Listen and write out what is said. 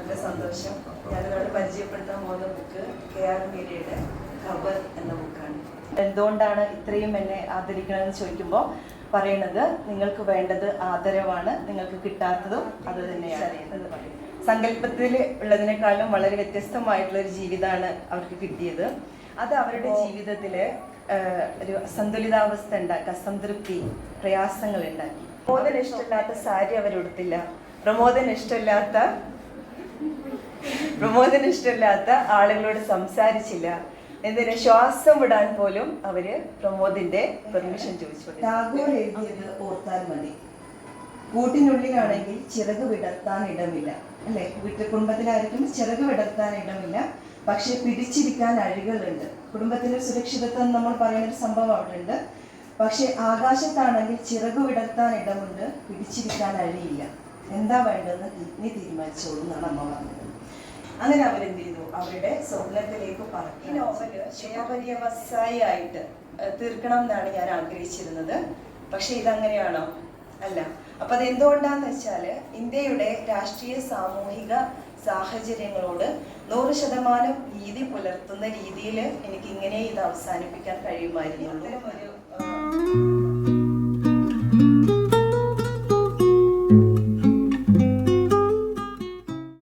വളരെ സന്തോഷം. ഞാനിവിടെ പരിചയപ്പെടുത്താൻ പോകുന്ന ബുക്ക് KR മീരയുടെ ഖബർ എന്ന ബുക്കാണ്. എന്തുകൊണ്ടാണ് ഇത്രയും എന്നെ ആദരിക്കണമെന്ന് ചോദിക്കുമ്പോൾ പറയണത്, നിങ്ങൾക്ക് വേണ്ടത് ആദരവാണ്, നിങ്ങൾക്ക് കിട്ടാത്തതും അത് തന്നെയാണ് എന്ന് പറയും. സങ്കല്പത്തിൽ ഉള്ളതിനേക്കാളും വളരെ വ്യത്യസ്തമായിട്ടുള്ള ഒരു ജീവിതമാണ് അവർക്ക് കിട്ടിയത്. അത് അവരുടെ ജീവിതത്തിൽ ഒരു അസന്തുലിതാവസ്ഥ ഉണ്ടാക്കി, അസംതൃപ്തി, പ്രയാസങ്ങൾ ഉണ്ടാക്കി. പ്രമോദന് ഇഷ്ടമില്ലാത്ത സാരി അവരുടുത്തില്ല, പ്രമോദന് ഇഷ്ടമില്ലാത്ത ആളുകളോട് സംസാരിച്ചില്ല, എന്തിന് ശ്വാസം വിടാൻ പോലും അവര് പ്രമോദിന്റെ പെർമിഷൻ ചോദിച്ചു. ടാഗോർ എഴുതിയത് ഓർത്താൽ മതി, കൂട്ടിനുള്ളിലാണെങ്കിൽ ചിറക് വിടർത്താൻ ഇടമില്ല, അല്ലെ? കുടുംബത്തിലായിരിക്കും ചിറക് വിടർത്താൻ ഇടമില്ല, പക്ഷെ പിടിച്ചിരിക്കാൻ അഴികളുണ്ട്. കുടുംബത്തിലെ സുരക്ഷിതത്വം നമ്മൾ പറയുന്ന ഒരു സംഭവം അവിടെ ഉണ്ട്. പക്ഷെ ആകാശത്താണെങ്കിൽ ചിറക് വിടർത്താൻ ഇടമുണ്ട്, പിടിച്ചിരിക്കാൻ അഴിയില്ല. എന്താ വേണ്ടതെന്ന് നീ തീരുമാനിച്ചോളൂ എന്നാണ് അമ്മ പറഞ്ഞത്. അങ്ങനെ അവരെന്ത് ചെയ്തു? അവരുടെ സ്വപ്നത്തിലേക്ക് പറക്കി. ഈ നോവല് ശിവപര്യവസായി ആയിട്ട് തീർക്കണം എന്നാണ് ഞാൻ ആഗ്രഹിച്ചിരുന്നത്. പക്ഷെ ഇതങ്ങനെയാണോ? അല്ല. അപ്പൊ അതെന്തുകൊണ്ടാന്ന് വെച്ചാല് ഇന്ത്യയുടെ രാഷ്ട്രീയ സാമൂഹിക സാഹചര്യങ്ങളോട് 100% നീതി പുലർത്തുന്ന രീതിയിൽ എനിക്ക് ഇങ്ങനെ ഇത് അവസാനിപ്പിക്കാൻ കഴിയുമായിരുന്നു.